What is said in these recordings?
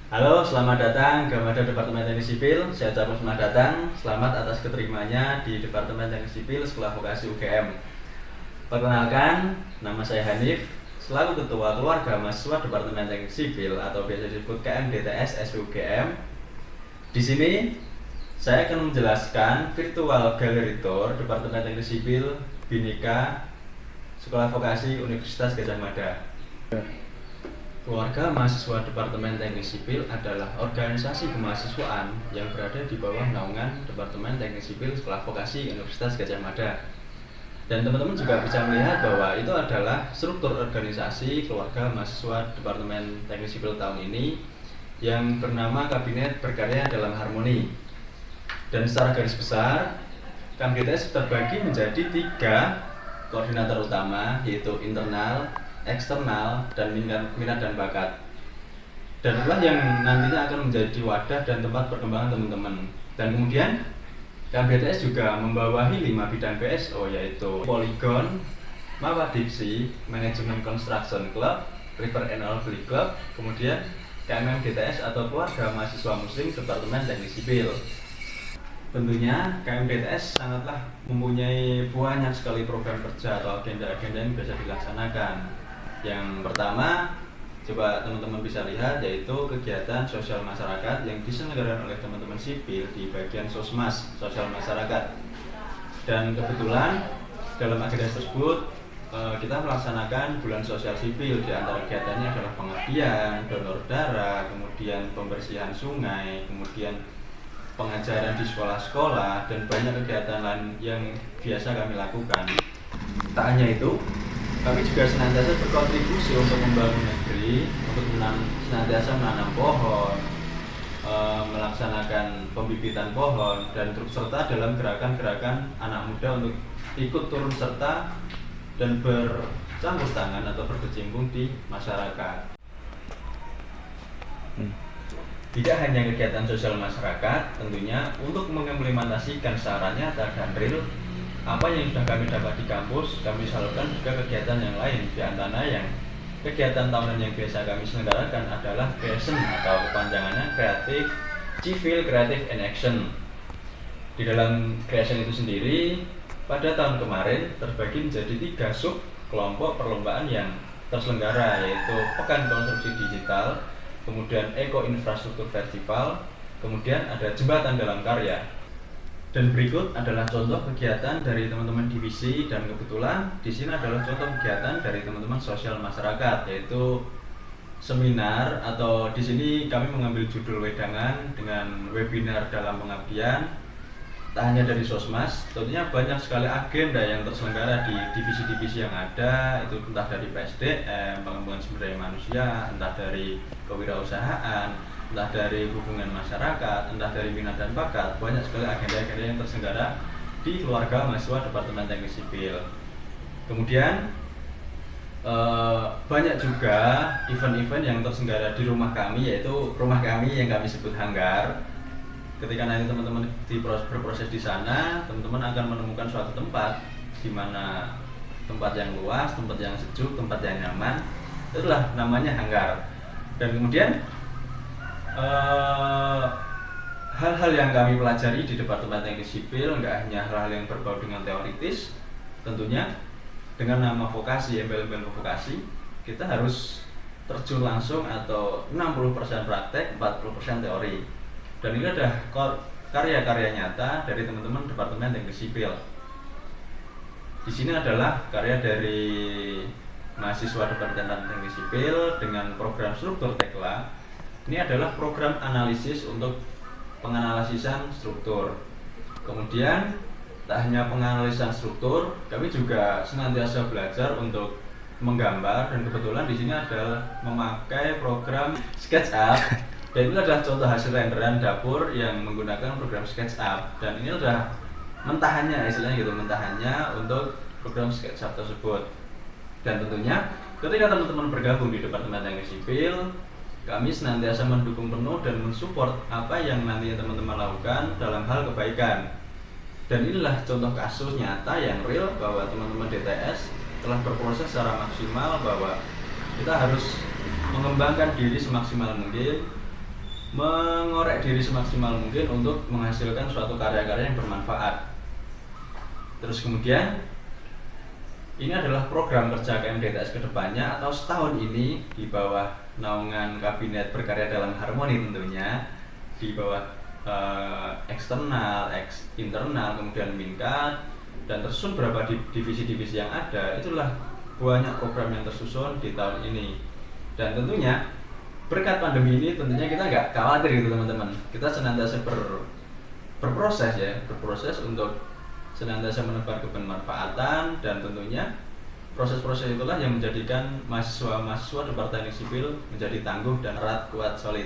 Halo, selamat datang ke Departemen Teknik Sipil. Saya ucapkan selamat datang. Selamat atas keterimanya di Departemen Teknik Sipil Sekolah Vokasi UGM. Perkenalkan, nama saya Hanif, selaku Ketua Keluarga Mahasiswa Departemen Teknik Sipil atau biasa disebut KMDTS SPUGM. Di sini saya akan menjelaskan virtual gallery tour Departemen Teknik Sipil Bhinneka Sekolah Vokasi Universitas Gadjah Mada. Keluarga Mahasiswa Departemen Teknik Sipil adalah organisasi kemahasiswaan yang berada di bawah naungan Departemen Teknik Sipil Sekolah Vokasi Universitas Gadjah Mada. Dan teman-teman juga bisa melihat bahwa itu adalah struktur organisasi keluarga mahasiswa Departemen Teknik Sipil tahun ini yang bernama Kabinet Berkarya dalam Harmoni. Dan secara garis besar, KMDTS terbagi menjadi 3 koordinator utama, yaitu internal, eksternal, dan minat dan bakat. Dan itulah yang nantinya akan menjadi wadah dan tempat perkembangan teman-teman. Dan kemudian KMDTS juga membawahi 5 bidang PSO, yaitu Poligon, Mawadiksi, Manajemen Construction Club, River and Alley Club, kemudian KMMDTS atau Keluarga Mahasiswa Muslim Departemen Teknik Sipil. Tentunya KMDTS sangatlah mempunyai banyak sekali program kerja atau agenda-agenda yang bisa dilaksanakan. Yang pertama, coba teman-teman bisa lihat, yaitu kegiatan sosial masyarakat yang diselenggarakan oleh teman-teman sipil di bagian Sosmas, sosial masyarakat. Dan kebetulan dalam agenda tersebut kita melaksanakan bulan sosial sipil. Di antara kegiatannya adalah pengabdian, donor darah, kemudian pembersihan sungai, kemudian pengajaran di sekolah-sekolah, dan banyak kegiatan lain yang biasa kami lakukan. Tak hanya itu, kami juga senantiasa berkontribusi untuk membangun negeri, untuk senantiasa menanam pohon, melaksanakan pembibitan pohon, dan turut serta dalam gerakan-gerakan anak muda untuk ikut turun serta dan bercampur tangan atau berkecimpung di masyarakat. Tidak hanya kegiatan sosial masyarakat, tentunya untuk mengimplementasikan secara nyata dan real apa yang sudah kami dapat di kampus, kami salurkan juga kegiatan yang lain. Di antara yang kegiatan tahunan yang biasa kami selenggarakan adalah CREATION atau kepanjangannya Creative Civil Creative and Action. Di dalam CREATION itu sendiri, pada tahun kemarin terbagi menjadi 3 sub kelompok perlombaan yang terselenggara, yaitu Pekan Konstruksi Digital, kemudian Eko Infrastruktur Festival, kemudian ada Jembatan Dalam Karya. Dan berikut adalah contoh kegiatan dari teman-teman divisi, dan kebetulan di sini adalah contoh kegiatan dari teman-teman sosial masyarakat, yaitu seminar, atau di sini kami mengambil judul wedangan dengan webinar dalam pengabdian. Tak hanya dari Sosmas, tentunya banyak sekali agenda yang terselenggara di divisi-divisi yang ada, itu entah dari PSDM, pengembangan sumber daya manusia, entah dari kewirausahaan, entah dari hubungan masyarakat, entah dari minat dan bakat. Banyak sekali agenda-agenda yang terselenggara di keluarga mahasiswa Departemen Teknik Sipil. Kemudian banyak juga event-event yang terselenggara di rumah kami, yaitu rumah kami yang kami sebut hanggar. Ketika nanti teman-teman berproses di sana, teman-teman akan menemukan suatu tempat di mana tempat yang luas, tempat yang sejuk, tempat yang nyaman. Itulah namanya hanggar. Dan kemudian hal-hal yang kami pelajari di Departemen Teknik Sipil nggak hanya hal-hal yang berbau dengan teoritis. Tentunya dengan nama vokasi, embel-embel vokasi, kita harus terjun langsung, atau 60% praktek, 40% teori. Dan ini adalah karya-karya nyata dari teman-teman Departemen Teknik Sipil. Di sini adalah karya dari mahasiswa Departemen Teknik Sipil dengan program struktur TEKLA. Ini adalah program analisis untuk penganalisisan struktur. Kemudian tak hanya penganalisan struktur, kami juga senantiasa belajar untuk menggambar, dan kebetulan di sini adalah memakai program SketchUp. Dan ini adalah contoh hasil renderan dapur yang menggunakan program SketchUp. Dan ini adalah mentahannya, istilahnya gitu, mentahannya untuk program SketchUp tersebut. Dan tentunya ketika teman-teman bergabung di Departemen Teknik Sipil, kami senantiasa mendukung penuh dan mensupport apa yang nantinya teman-teman lakukan dalam hal kebaikan. Dan inilah contoh kasus nyata yang real bahwa teman-teman DTS telah berproses secara maksimal, bahwa kita harus mengembangkan diri semaksimal mungkin mengorek diri semaksimal mungkin untuk menghasilkan suatu karya-karya yang bermanfaat. Terus kemudian ini adalah program kerja KMDTS kedepannya atau setahun ini di bawah naungan Kabinet Berkarya dalam Harmoni tentunya, di bawah eksternal, internal, kemudian Minkat, dan tersusun beberapa divisi-divisi yang ada. Itulah banyak program yang tersusun di tahun ini. Dan tentunya berkat pandemi ini tentunya kita nggak khawatir gitu teman-teman. Kita senantiasa berproses untuk senantiasa menebar kebermanfaatan, dan tentunya proses-proses itulah yang menjadikan mahasiswa-mahasiswa Departemen Teknik Sipil menjadi tangguh dan erat, kuat, solid.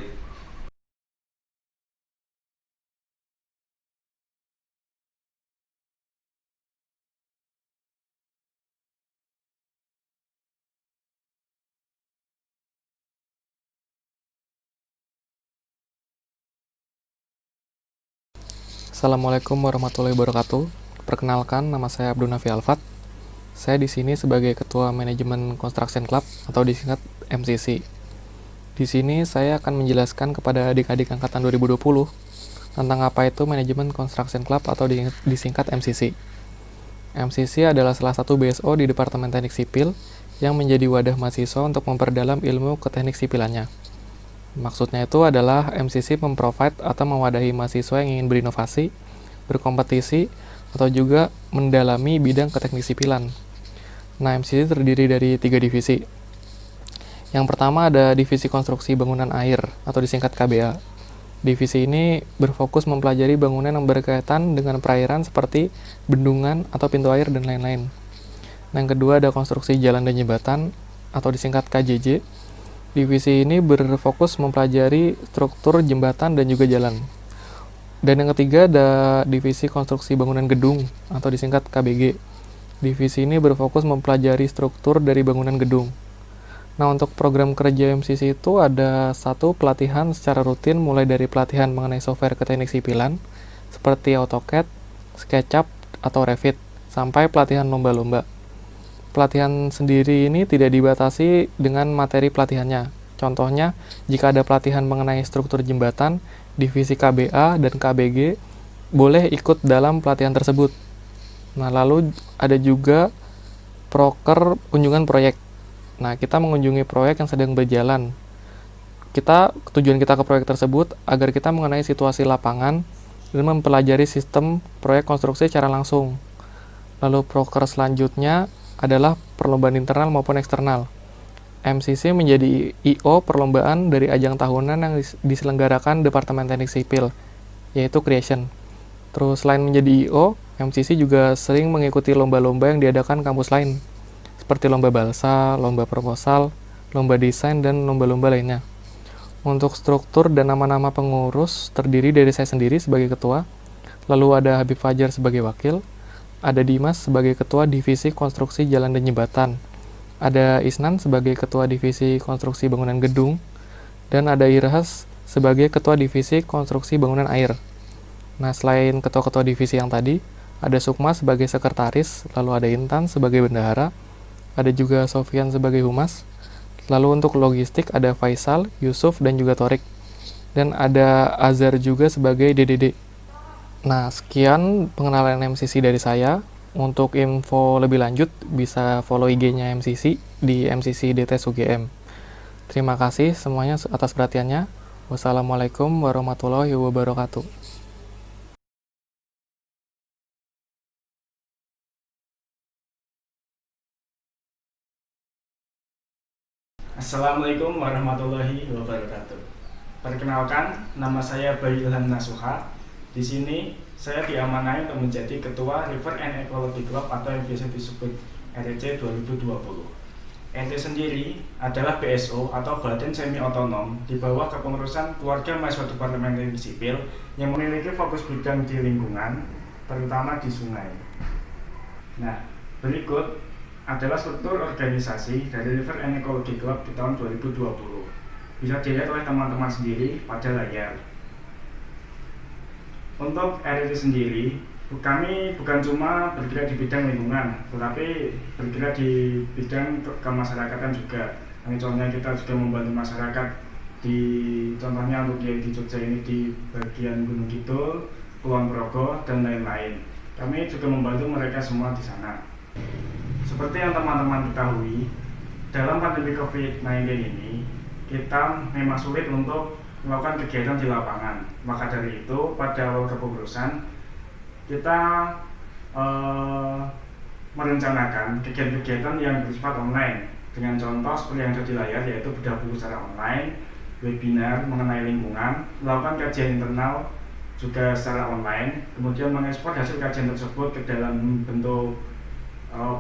Assalamualaikum warahmatullahi wabarakatuh. Perkenalkan, nama saya Abdul Nafi Alfat. Saya di sini sebagai Ketua Manajemen Construction Club atau disingkat MCC. Di sini saya akan menjelaskan kepada adik-adik angkatan 2020 tentang apa itu Manajemen Construction Club atau disingkat MCC. MCC adalah salah satu BSO di Departemen Teknik Sipil yang menjadi wadah mahasiswa untuk memperdalam ilmu keteknik sipilannya. Maksudnya itu adalah MCC memprovide atau mewadahi mahasiswa yang ingin berinovasi, berkompetisi, atau juga mendalami bidang keteknik sipilan. Nah, MCC terdiri dari 3 divisi. Yang pertama ada Divisi Konstruksi Bangunan Air atau disingkat KBA. Divisi ini berfokus mempelajari bangunan yang berkaitan dengan perairan seperti bendungan atau pintu air dan lain-lain. Nah, yang kedua ada Konstruksi Jalan dan Jembatan atau disingkat KJJ. Divisi ini berfokus mempelajari struktur jembatan dan juga jalan. Dan yang ketiga ada Divisi Konstruksi Bangunan Gedung atau disingkat KBG. Divisi ini berfokus mempelajari struktur dari bangunan gedung. Nah, untuk program kerja MCC itu ada 1 pelatihan secara rutin mulai dari pelatihan mengenai software keteknik sipilan seperti AutoCAD, SketchUp, atau Revit, sampai pelatihan lomba-lomba. Pelatihan sendiri ini tidak dibatasi dengan materi pelatihannya. Contohnya, jika ada pelatihan mengenai struktur jembatan, divisi KBA dan KBG boleh ikut dalam pelatihan tersebut. Nah, lalu ada juga proker kunjungan proyek. Nah, kita mengunjungi proyek yang sedang berjalan. Tujuan kita ke proyek tersebut agar kita mengenai situasi lapangan dan mempelajari sistem proyek konstruksi secara langsung. Lalu proker selanjutnya adalah perlombaan internal maupun eksternal. MCC menjadi IO perlombaan dari ajang tahunan yang diselenggarakan Departemen Teknik Sipil, yaitu Creation. Terus selain menjadi IO, MCC juga sering mengikuti lomba-lomba yang diadakan kampus lain, seperti lomba balsa, lomba proposal, lomba desain, dan lomba-lomba lainnya. Untuk struktur dan nama-nama pengurus terdiri dari saya sendiri sebagai ketua, lalu ada Habib Fajar sebagai wakil, ada Dimas sebagai Ketua Divisi Konstruksi Jalan dan Jembatan, ada Isnan sebagai Ketua Divisi Konstruksi Bangunan Gedung, dan ada Irhas sebagai Ketua Divisi Konstruksi Bangunan Air. Nah, selain ketua-ketua divisi yang tadi, ada Sukma sebagai Sekretaris, lalu ada Intan sebagai Bendahara, ada juga Sofian sebagai Humas, lalu untuk logistik ada Faisal, Yusuf, dan juga Torik, dan ada Azhar juga sebagai DDD. Nah, sekian pengenalan MCC dari saya. Untuk info lebih lanjut, bisa follow IG-nya MCC di MCC DTS UGM. Terima kasih semuanya atas perhatiannya. Wassalamualaikum warahmatullahi wabarakatuh. Assalamualaikum warahmatullahi wabarakatuh. Perkenalkan, nama saya Bayu Ilham Nasuha. Di sini saya diamanai untuk menjadi Ketua River and Ecology Club atau yang biasa disebut REC 2020. REC sendiri adalah BSO atau Badan Semi Otonom di bawah kepengurusan keluarga mahasiswa Departemen Teknik Sipil yang memiliki fokus bidang di lingkungan, terutama di sungai. Nah, berikut adalah struktur organisasi dari River and Ecology Club di tahun 2020. Bisa dilihat oleh teman-teman sendiri pada layar. Untuk RRI sendiri, kami bukan cuma bergerak di bidang lingkungan, tetapi bergerak di bidang kemasyarakatan juga. Contohnya kita juga membantu masyarakat Contohnya untuk yang di Jogja ini di bagian Gunung Kidul, Kulon Progo, dan lain-lain. Kami juga membantu mereka semua di sana. Seperti yang teman-teman ketahui, dalam pandemi COVID-19 ini, kita memang sulit untuk melakukan kegiatan di lapangan. Maka dari itu, pada awal kepengurusan, kita merencanakan kegiatan-kegiatan yang bersifat online dengan contoh seperti yang ada di layar, yaitu bedah buku secara online, webinar mengenai lingkungan, melakukan kajian internal juga secara online, kemudian mengekspor hasil kajian tersebut ke dalam bentuk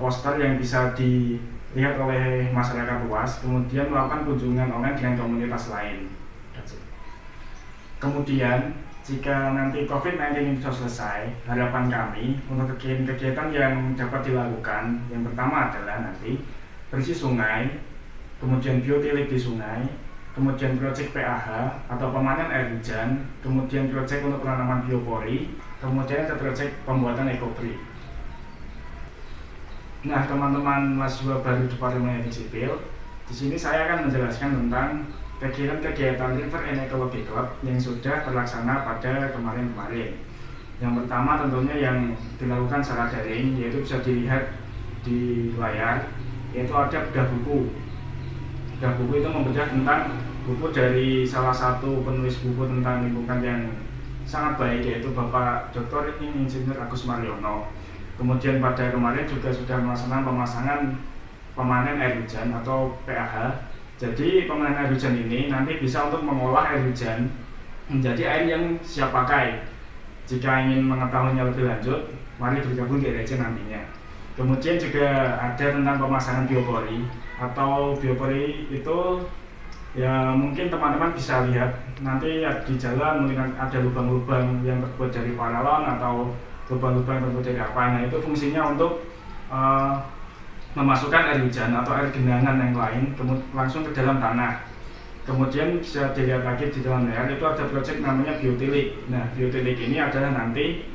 poster yang bisa dilihat oleh masyarakat luas, kemudian melakukan kunjungan online dengan komunitas lain. Kemudian jika nanti COVID-19 ini sudah selesai, harapan kami untuk kegiatan yang dapat dilakukan, yang pertama adalah nanti bersih sungai, kemudian biotilik di sungai, kemudian proyek PAH atau pemanen air hujan, kemudian proyek untuk penanaman biopori, kemudian ada proyek pembuatan ekobrik. Nah, teman-teman mahasiswa baru Departemen Teknik Sipil, di sini saya akan menjelaskan tentang kegiatan River and Ecology Club yang sudah terlaksana pada kemarin-kemarin. Yang pertama tentunya yang dilakukan secara daring, yaitu bisa dilihat di layar, yaitu ada bedah buku. Bedah buku itu membedah tentang buku dari salah satu penulis buku tentang lingkungan yang sangat baik, yaitu Bapak Dr. Insinyur Agus Mariono. Kemudian pada kemarin juga sudah melaksanakan pemasangan pemanen air hujan atau PAH. Jadi pemanen air hujan ini nanti bisa untuk mengolah air hujan menjadi air yang siap pakai. Jika ingin mengetahuinya lebih lanjut, mari bergabung di RC nantinya. Kemudian juga ada tentang pemasangan biopori atau biopori itu ya mungkin teman-teman bisa lihat nanti di jalan mungkin ada lubang-lubang yang terbuat dari paralon atau lubang-lubang yang terbuat dari apa. Nah itu fungsinya untuk memasukkan air hujan atau air genangan yang lain langsung ke dalam tanah. Kemudian bisa dilihat lagi di dalam layar itu ada proyek namanya biotilik. Nah biotilik ini adalah nanti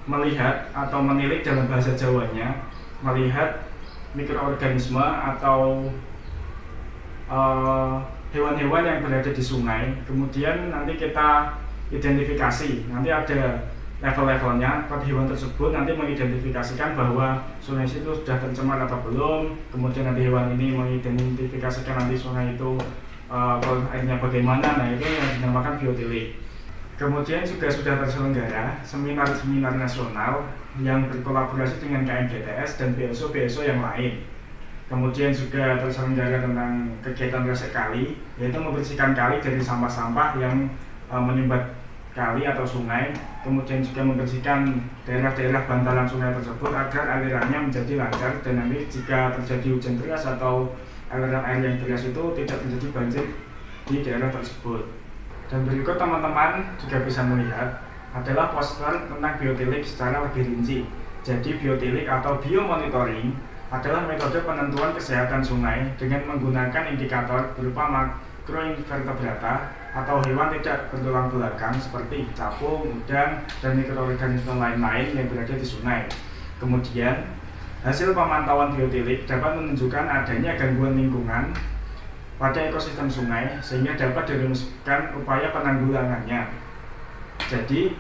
melihat atau menilik dalam bahasa Jawanya, melihat mikroorganisme atau hewan-hewan yang berada di sungai. Kemudian nanti kita identifikasi, nanti ada level-levelnya. Pada hewan tersebut nanti mengidentifikasikan bahwa sungai itu sudah tercemar atau belum. Kemudian nanti hewan ini mengidentifikasikan nanti sungai itu airnya bagaimana. Nah itu yang dinamakan biotilik. Kemudian juga sudah terselenggara seminar-seminar nasional yang berkolaborasi dengan KMGTS dan BSO-BSO yang lain. Kemudian juga terselenggara tentang kegiatan resek kali, yaitu membersihkan kali dari sampah-sampah yang menyumbat kali atau sungai. Kemudian juga membersihkan daerah-daerah bantaran sungai tersebut agar alirannya menjadi lancar dan nanti jika terjadi hujan deras atau aliran air yang deras itu tidak terjadi banjir di daerah tersebut. Dan berikut teman-teman juga bisa melihat adalah poster tentang biotilik secara lebih rinci. Jadi biotilik atau biomonitoring adalah metode penentuan kesehatan sungai dengan menggunakan indikator berupa makroinvertebrata atau hewan tidak bertulang belakang seperti capung, udang, dan mikroorganisme lain-lain yang berada di sungai. Kemudian, hasil pemantauan biotilik dapat menunjukkan adanya gangguan lingkungan pada ekosistem sungai sehingga dapat dirumuskan upaya penanggulangannya. Jadi,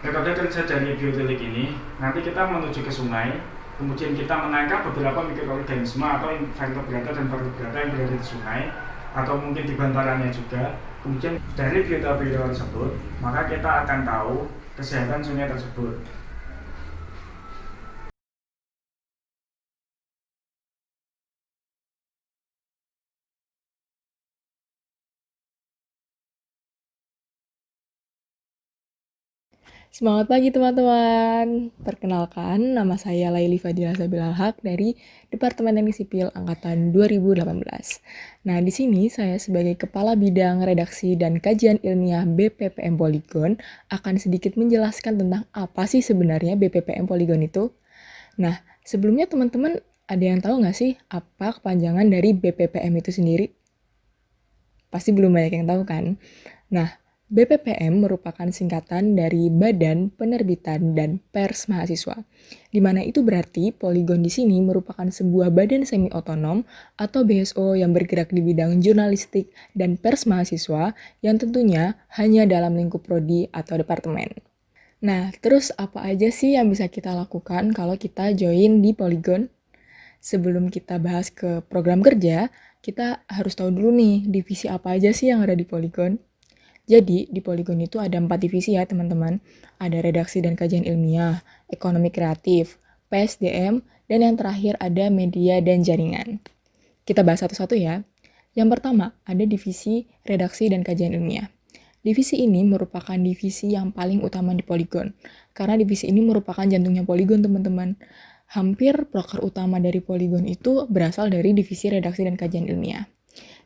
metode kerja dari biotilik ini nanti kita menuju ke sungai, kemudian kita menangkap beberapa mikroorganisme atau invertebrata dan vertebrata yang berada di sungai atau mungkin di bantarannya juga. Kemudian dari biota-biota tersebut, maka kita akan tahu kesehatan sungai tersebut. Semangat pagi teman-teman. Perkenalkan, nama saya Laili Fadila Sabilal Haq dari Departemen Teknik Sipil Angkatan 2018. Nah, di sini saya sebagai Kepala Bidang Redaksi dan Kajian Ilmiah BPPM Polygon akan sedikit menjelaskan tentang apa sih sebenarnya BPPM Polygon itu. Nah, sebelumnya teman-teman ada yang tahu nggak sih apa kepanjangan dari BPPM itu sendiri? Pasti belum banyak yang tahu kan? Nah, BPPM merupakan singkatan dari Badan Penerbitan dan Pers Mahasiswa, di mana itu berarti Poligon di sini merupakan sebuah badan semi-otonom atau BSO yang bergerak di bidang jurnalistik dan pers mahasiswa yang tentunya hanya dalam lingkup prodi atau departemen. Nah, terus apa aja sih yang bisa kita lakukan kalau kita join di Poligon? Sebelum kita bahas ke program kerja, kita harus tahu dulu nih divisi apa aja sih yang ada di Poligon. Jadi, di Poligon itu ada 4 divisi ya teman-teman. Ada redaksi dan kajian ilmiah, ekonomi kreatif, PSDM, dan yang terakhir ada media dan jaringan. Kita bahas satu-satu ya. Yang pertama, ada divisi redaksi dan kajian ilmiah. Divisi ini merupakan divisi yang paling utama di Poligon, karena divisi ini merupakan jantungnya Poligon teman-teman. Hampir proker utama dari Poligon itu berasal dari divisi redaksi dan kajian ilmiah.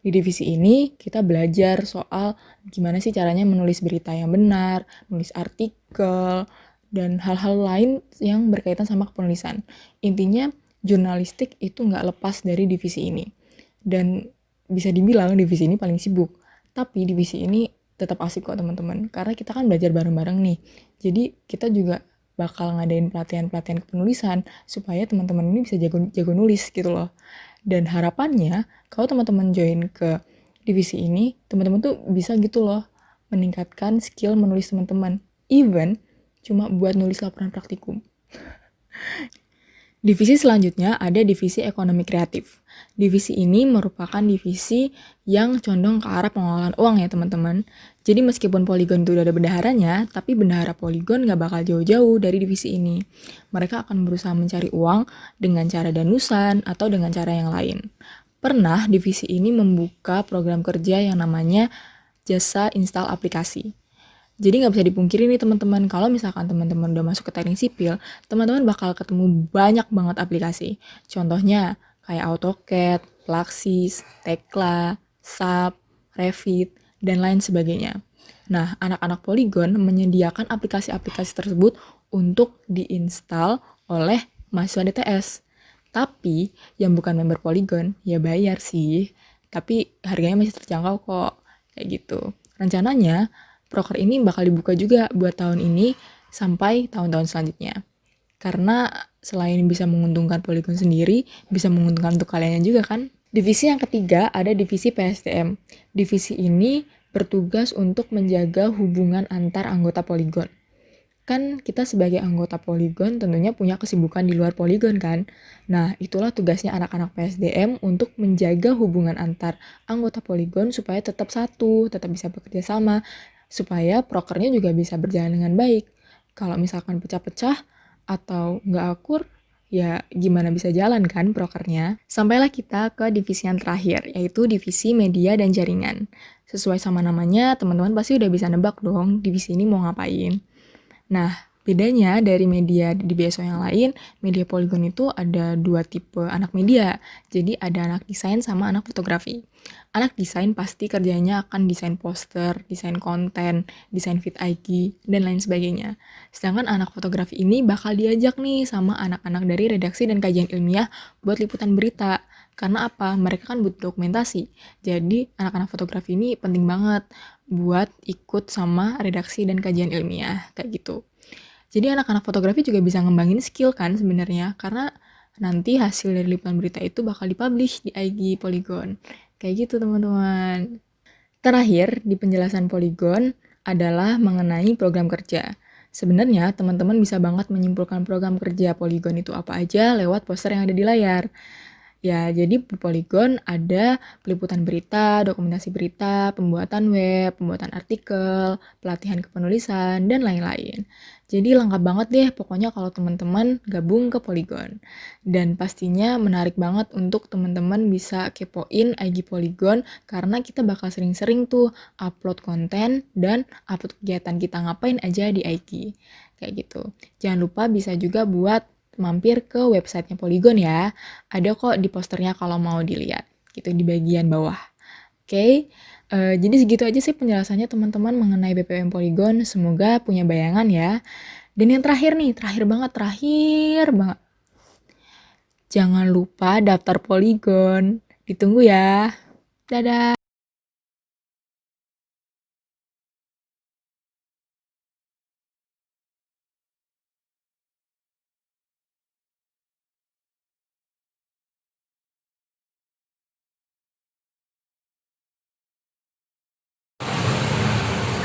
Di divisi ini, kita belajar soal gimana sih caranya menulis berita yang benar, menulis artikel, dan hal-hal lain yang berkaitan sama kepenulisan. Intinya, jurnalistik itu nggak lepas dari divisi ini. Dan bisa dibilang divisi ini paling sibuk. Tapi divisi ini tetap asik kok teman-teman, karena kita kan belajar bareng-bareng nih. Jadi, kita juga bakal ngadain pelatihan-pelatihan kepenulisan supaya teman-teman ini bisa jago nulis gitu loh. Dan harapannya, kalau teman-teman join ke divisi ini, teman-teman tuh bisa gitu loh meningkatkan skill menulis teman-teman. Even cuma buat nulis laporan praktikum. Divisi selanjutnya ada divisi ekonomi kreatif. Divisi ini merupakan divisi yang condong ke arah pengelolaan uang ya teman-teman. Jadi meskipun Poligon itu udah ada bendaharanya, tapi bendahara Poligon gak bakal jauh-jauh dari divisi ini. Mereka akan berusaha mencari uang dengan cara danusan atau dengan cara yang lain. Pernah divisi ini membuka program kerja yang namanya jasa install aplikasi. Jadi nggak bisa dipungkiri nih teman-teman, kalau misalkan teman-teman udah masuk ke teknik sipil, teman-teman bakal ketemu banyak banget aplikasi. Contohnya kayak AutoCAD, Plaxis, Tekla, SAP, Revit, dan lain sebagainya. Nah, anak-anak Poligon menyediakan aplikasi-aplikasi tersebut untuk diinstal oleh mahasiswa DTS. Tapi yang bukan member Poligon ya bayar sih, tapi harganya masih terjangkau kok, kayak gitu. Rencananya proker ini bakal dibuka juga buat tahun ini sampai tahun-tahun selanjutnya. Karena selain bisa menguntungkan Poligon sendiri, bisa menguntungkan untuk kalian juga kan. Divisi yang ketiga ada divisi PSDM. Divisi ini bertugas untuk menjaga hubungan antar anggota Poligon. Kan kita sebagai anggota Poligon tentunya punya kesibukan di luar Poligon kan. Nah, itulah tugasnya anak-anak PSDM untuk menjaga hubungan antar anggota Poligon supaya tetap satu, tetap bisa bekerja sama, supaya prokernya juga bisa berjalan dengan baik. Kalau misalkan pecah-pecah atau nggak akur, ya gimana bisa jalan kan prokernya. Sampailah kita ke divisi yang terakhir, yaitu divisi media dan jaringan. Sesuai sama namanya, teman-teman pasti udah bisa nebak dong divisi ini mau ngapain. Nah, bedanya dari media di BSO yang lain, media Poligon itu ada 2 tipe anak media. Jadi ada anak desain sama anak fotografi. Anak desain pasti kerjanya akan desain poster, desain konten, desain feed IG, dan lain sebagainya. Sedangkan anak fotografi ini bakal diajak nih sama anak-anak dari redaksi dan kajian ilmiah buat liputan berita. Karena apa? Mereka kan butuh dokumentasi. Jadi anak-anak fotografi ini penting banget buat ikut sama redaksi dan kajian ilmiah, kayak gitu. Jadi anak-anak fotografi juga bisa ngembangin skill kan sebenarnya, karena nanti hasil dari liputan berita itu bakal dipublish di IG Poligon. Kayak gitu teman-teman. Terakhir, di penjelasan Poligon adalah mengenai program kerja. Sebenarnya teman-teman bisa banget menyimpulkan program kerja Poligon itu apa aja lewat poster yang ada di layar. Ya, jadi di Poligon ada peliputan berita, dokumentasi berita, pembuatan web, pembuatan artikel, pelatihan kepenulisan, dan lain-lain. Jadi lengkap banget deh pokoknya kalau teman-teman gabung ke Poligon. Dan pastinya menarik banget untuk teman-teman bisa kepoin IG Poligon karena kita bakal sering-sering tuh upload konten dan upload kegiatan kita ngapain aja di IG. Kayak gitu. Jangan lupa bisa juga buat mampir ke websitenya Poligon ya. Ada kok di posternya kalau mau dilihat, gitu di bagian bawah. Oke, jadi segitu aja sih penjelasannya teman-teman mengenai BPM Poligon. Semoga punya bayangan ya. Dan yang terakhir nih, terakhir banget. Jangan lupa daftar Poligon. Ditunggu ya. Dadah.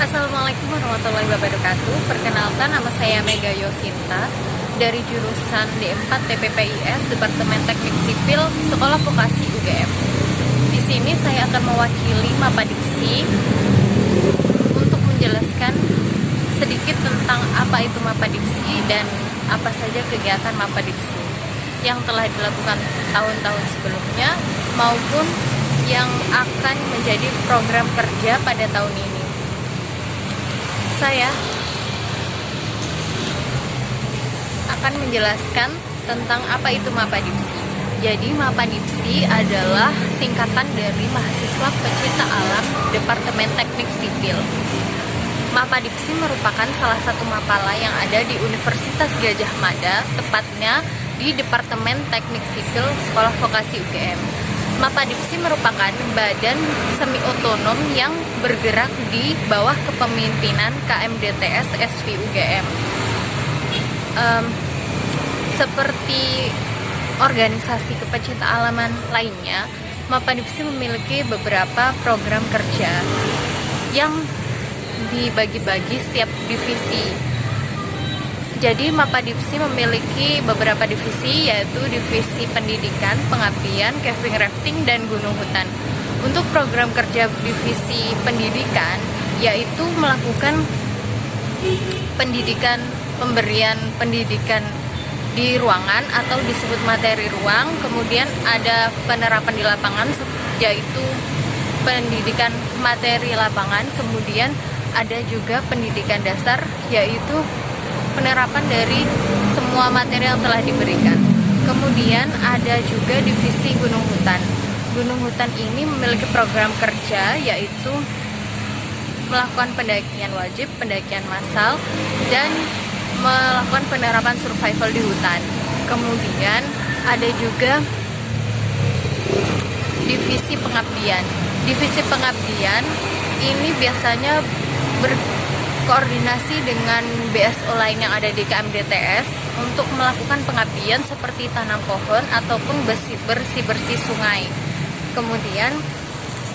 Assalamualaikum warahmatullahi wabarakatuh. Perkenalkan, nama saya Mega Yosinta dari jurusan D4 TPPIS Departemen Teknik Sipil Sekolah Vokasi UGM. Di sini saya akan mewakili Mapadipsi untuk menjelaskan sedikit tentang apa itu Mapadipsi dan apa saja kegiatan Mapadipsi yang telah dilakukan tahun-tahun sebelumnya maupun yang akan menjadi program kerja pada tahun ini. Saya akan menjelaskan tentang apa itu Mapadipsi. Jadi Mapadipsi adalah singkatan dari Mahasiswa Pecinta Alam Departemen Teknik Sipil. Mapadipsi merupakan salah satu mapala yang ada di Universitas Gadjah Mada, tepatnya di Departemen Teknik Sipil Sekolah Vokasi UGM. Mapadipsi merupakan badan semi otonom yang bergerak di bawah kepemimpinan KMDTS SV UGM. Seperti organisasi kepecinta alaman lainnya, Mapadipsi memiliki beberapa program kerja yang dibagi-bagi setiap divisi. Jadi Mapadipsi memiliki beberapa divisi, yaitu divisi pendidikan, pengabdian, caving rafting, dan gunung hutan. Untuk program kerja divisi pendidikan, yaitu melakukan pendidikan, pemberian pendidikan di ruangan atau disebut materi ruang, kemudian ada penerapan di lapangan, yaitu pendidikan materi lapangan, kemudian ada juga pendidikan dasar, yaitu penerapan dari semua materi yang telah diberikan. Kemudian ada juga divisi gunung hutan. Gunung hutan ini memiliki program kerja, yaitu melakukan pendakian wajib, pendakian massal, dan melakukan penerapan survival di hutan. Kemudian ada juga divisi pengabdian. Divisi pengabdian ini biasanya berkoordinasi dengan BSO lain yang ada di KMDTS untuk melakukan pengabdian seperti tanam pohon ataupun bersih-bersih sungai. Kemudian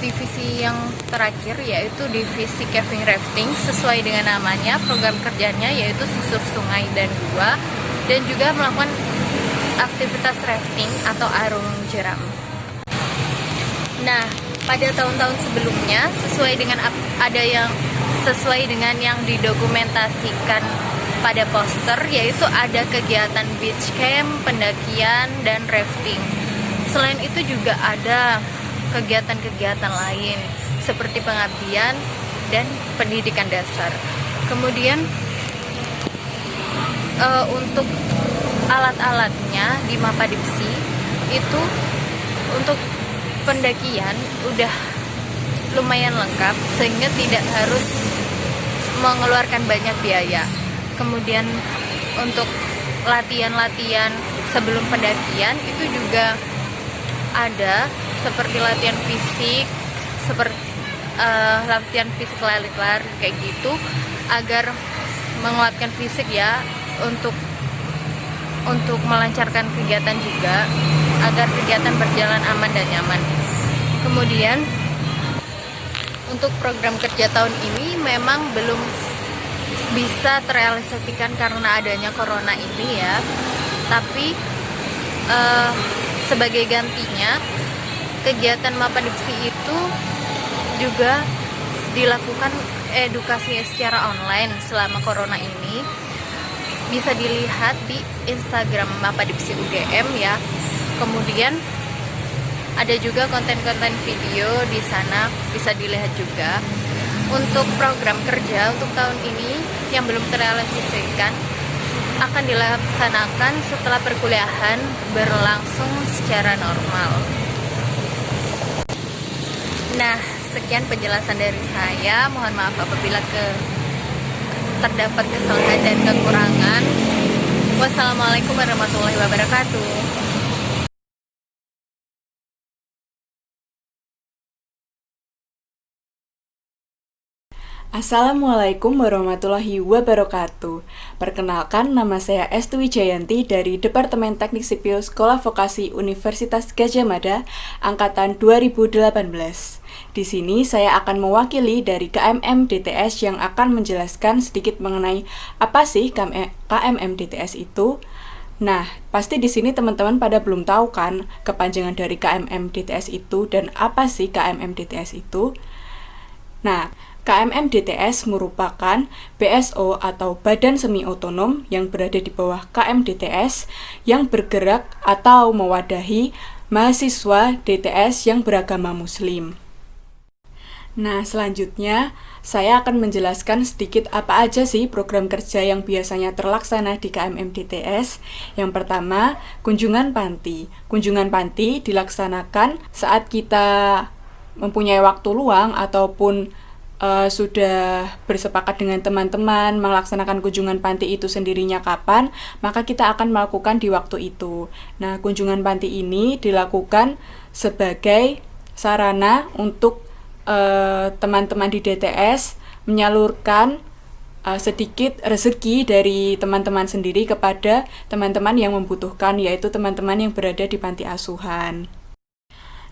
divisi yang terakhir yaitu divisi caving rafting, sesuai dengan namanya, program kerjanya yaitu susur sungai dan gua, dan juga melakukan aktivitas rafting atau arung jeram. Nah, pada tahun-tahun sebelumnya sesuai dengan yang didokumentasikan pada poster, yaitu ada kegiatan beach camp, pendakian, dan rafting. Selain itu juga ada kegiatan-kegiatan lain seperti pengabdian dan pendidikan dasar. Kemudian untuk alat-alatnya di Mapadipsi itu untuk pendakian udah lumayan lengkap sehingga tidak harus mengeluarkan banyak biaya. Kemudian untuk latihan-latihan sebelum pendakian itu juga ada, seperti latihan fisik, seperti latihan fisik lari-lari kayak gitu, agar menguatkan fisik ya, untuk melancarkan kegiatan juga, agar kegiatan berjalan aman dan nyaman. Kemudian untuk program kerja tahun ini memang belum bisa terrealisasikan karena adanya corona ini ya, tapi sebagai gantinya kegiatan Mapadipsi itu juga dilakukan edukasi secara online selama corona ini. Bisa dilihat di Instagram Mapadipsi UGM ya. Kemudian ada juga konten-konten video di sana, bisa dilihat juga. Untuk program kerja untuk tahun ini yang belum terrealisasikan akan dilaksanakan setelah perkuliahan berlangsung secara normal. Nah, sekian penjelasan dari saya. Mohon maaf apabila terdapat kesalahan dan kekurangan. Wassalamualaikum warahmatullahi wabarakatuh. Assalamualaikum warahmatullahi wabarakatuh. Perkenalkan, nama saya Estu Wijayanti dari Departemen Teknik Sipil Sekolah Vokasi Universitas Gadjah Mada angkatan 2018. Di sini saya akan mewakili dari KMM DTS yang akan menjelaskan sedikit mengenai apa sih KMM DTS itu. Nah, pasti di sini teman-teman pada belum tahu kan kepanjangan dari KMM DTS itu dan apa sih KMM DTS itu. Nah, KMM DTS merupakan BSO atau Badan Semi Otonom yang berada di bawah KM DTS yang bergerak atau mewadahi mahasiswa DTS yang beragama Muslim. Nah, selanjutnya saya akan menjelaskan sedikit apa aja sih program kerja yang biasanya terlaksana di KMM DTS. Yang pertama, kunjungan panti. Kunjungan panti dilaksanakan saat kita mempunyai waktu luang ataupun sudah bersepakat dengan teman-teman melaksanakan kunjungan panti itu sendirinya kapan, maka kita akan melakukan di waktu itu. Nah, kunjungan panti ini dilakukan sebagai sarana untuk teman-teman di DTS menyalurkan sedikit rezeki dari teman-teman sendiri kepada teman-teman yang membutuhkan, yaitu teman-teman yang berada di panti asuhan.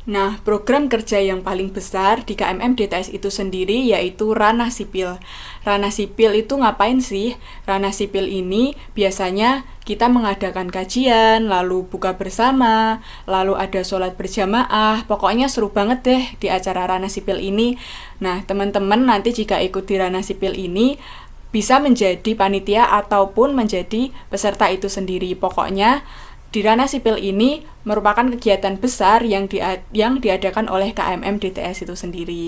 Nah, program kerja yang paling besar di KMM DTS itu sendiri yaitu ranah sipil. Ranah sipil itu ngapain sih? Ranah sipil ini biasanya kita mengadakan kajian, lalu buka bersama, lalu ada sholat berjamaah. Pokoknya seru banget deh di acara ranah sipil ini. Nah, teman-teman nanti jika ikut di ranah sipil ini bisa menjadi panitia ataupun menjadi peserta itu sendiri. Pokoknya di ranah sipil ini merupakan kegiatan besar yang diadakan oleh KMM DTS itu sendiri.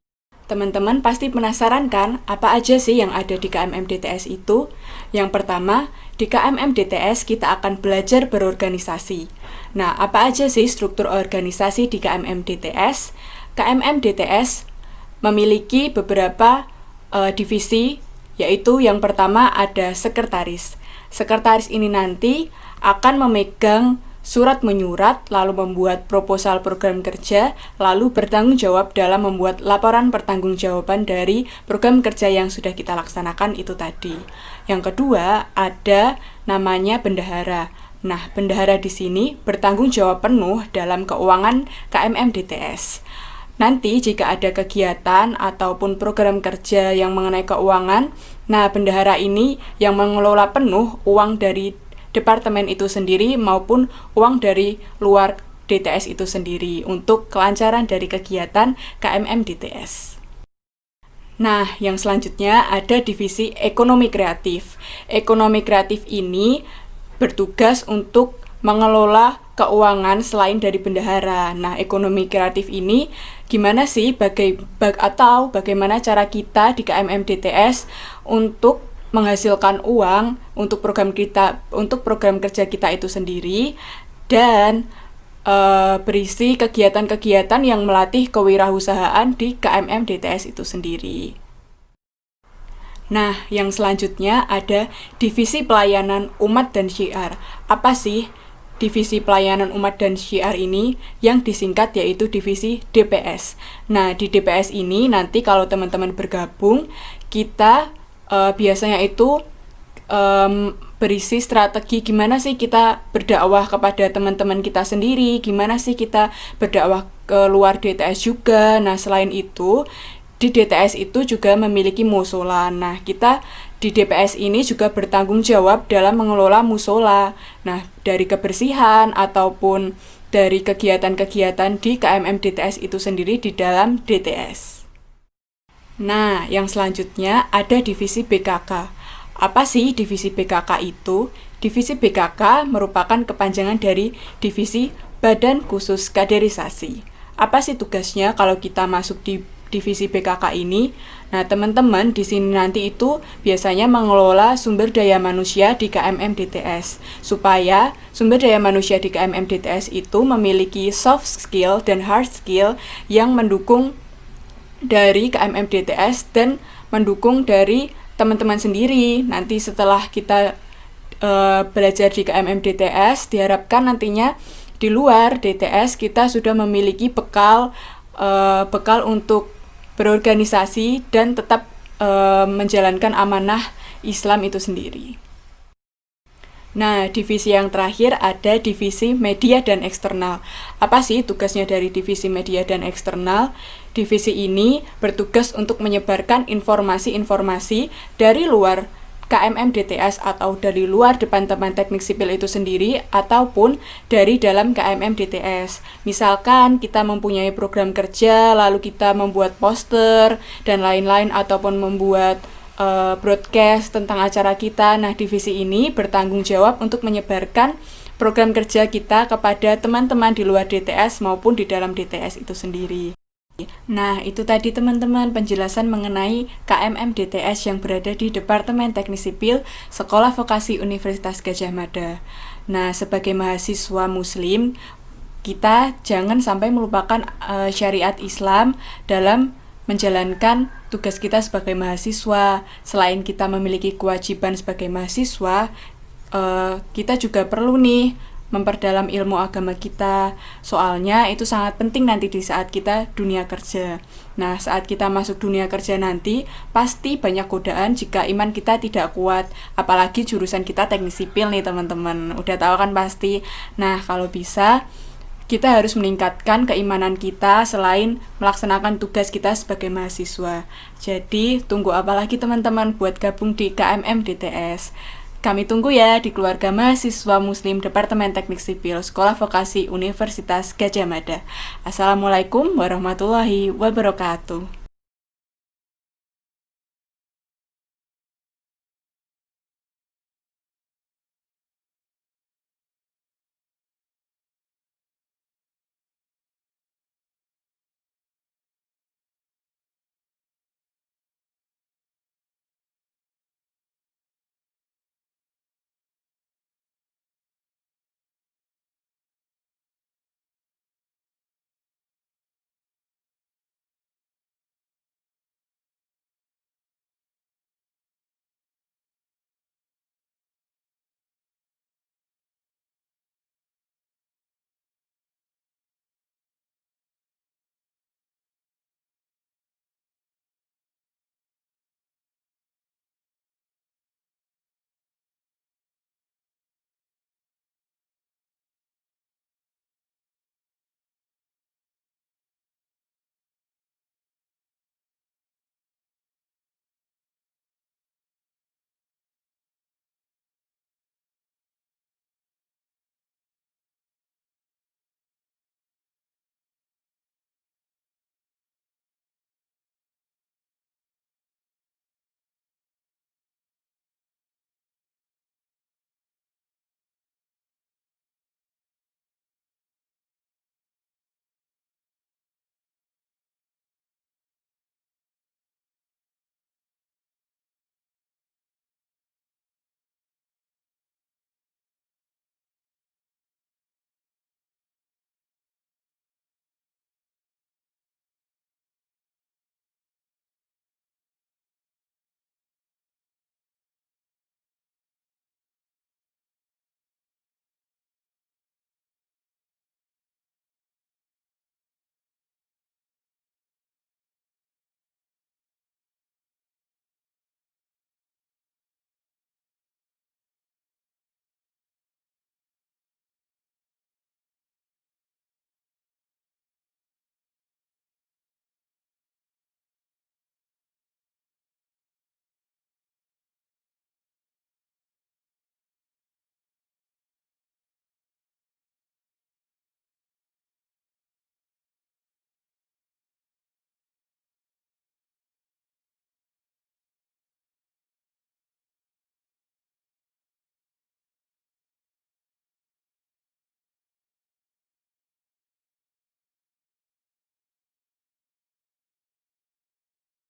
Teman-teman pasti penasaran kan, apa aja sih yang ada di KMM DTS itu? Yang pertama, di KMM DTS kita akan belajar berorganisasi. Nah, apa aja sih struktur organisasi di KMM DTS? KMM DTS memiliki beberapa divisi, yaitu yang pertama ada sekretaris. Sekretaris ini nanti akan memegang surat menyurat, lalu membuat proposal program kerja, lalu bertanggung jawab dalam membuat laporan pertanggungjawaban dari program kerja yang sudah kita laksanakan itu tadi. Yang kedua, ada namanya bendahara. Nah, bendahara di sini bertanggung jawab penuh dalam keuangan KMM DTS. Nanti jika ada kegiatan ataupun program kerja yang mengenai keuangan, nah bendahara ini yang mengelola penuh uang dari departemen itu sendiri maupun uang dari luar DTS itu sendiri untuk kelancaran dari kegiatan KMM DTS. Nah, yang selanjutnya ada divisi ekonomi kreatif. Ekonomi kreatif ini bertugas untuk mengelola keuangan selain dari bendahara. Nah, ekonomi kreatif ini gimana sih bagaimana cara kita di KMM DTS untuk menghasilkan uang untuk program kerja kita itu sendiri dan berisi kegiatan-kegiatan yang melatih kewirausahaan di KMM DTS itu sendiri. Nah, yang selanjutnya ada divisi pelayanan umat dan syiar. Apa sih divisi pelayanan umat dan syiar ini? Yang disingkat yaitu divisi DPS. Nah, di DPS ini nanti kalau teman-teman bergabung, kita biasanya itu berisi strategi gimana sih kita berdakwah kepada teman-teman kita sendiri, gimana sih kita berdakwah ke luar DTS juga. Nah, selain itu, di DTS itu juga memiliki musola. Nah, kita di DPS ini juga bertanggung jawab dalam mengelola musola. Nah, dari kebersihan ataupun dari kegiatan-kegiatan di KMM DTS itu sendiri di dalam DTS. Nah, yang selanjutnya ada divisi BKK. Apa sih divisi BKK itu? Divisi BKK merupakan kepanjangan dari Divisi Badan Khusus Kaderisasi. Apa sih tugasnya kalau kita masuk di divisi BKK ini? Nah, teman-teman di sini nanti itu biasanya mengelola sumber daya manusia di KMM DTS, supaya sumber daya manusia di KMM DTS itu memiliki soft skill dan hard skill yang mendukung dari KMM DTS dan mendukung dari teman-teman sendiri. Nanti setelah kita belajar di KMM DTS, diharapkan nantinya di luar DTS kita sudah memiliki bekal untuk berorganisasi dan tetap menjalankan amanah Islam itu sendiri. Nah, divisi yang terakhir ada divisi media dan eksternal. Apa sih tugasnya dari divisi media dan eksternal? Divisi ini bertugas untuk menyebarkan informasi-informasi dari luar KMM DTS atau dari luar Departemen Teknik Sipil itu sendiri ataupun dari dalam KMM DTS. Misalkan kita mempunyai program kerja, lalu kita membuat poster dan lain-lain ataupun membuat broadcast tentang acara kita. Nah, divisi ini bertanggung jawab untuk menyebarkan program kerja kita kepada teman-teman di luar DTS maupun di dalam DTS itu sendiri. Nah, itu tadi teman-teman penjelasan mengenai KMM DTS yang berada di Departemen Teknik Sipil Sekolah Vokasi Universitas Gadjah Mada. Nah, sebagai mahasiswa muslim, kita jangan sampai melupakan syariat Islam dalam menjalankan tugas kita sebagai mahasiswa. Selain kita memiliki kewajiban sebagai mahasiswa, kita juga perlu nih memperdalam ilmu agama kita. Soalnya itu sangat penting nanti di saat kita dunia kerja. Nah, saat kita masuk dunia kerja nanti, pasti banyak godaan jika iman kita tidak kuat. Apalagi jurusan kita teknik sipil nih teman-teman. Udah tahu kan pasti. Nah, kalau bisa kita harus meningkatkan keimanan kita selain melaksanakan tugas kita sebagai mahasiswa. Jadi, tunggu apa lagi teman-teman buat gabung di KMM DTS. Kami tunggu ya di keluarga mahasiswa muslim Departemen Teknik Sipil Sekolah Vokasi Universitas Gadjah Mada. Assalamualaikum warahmatullahi wabarakatuh.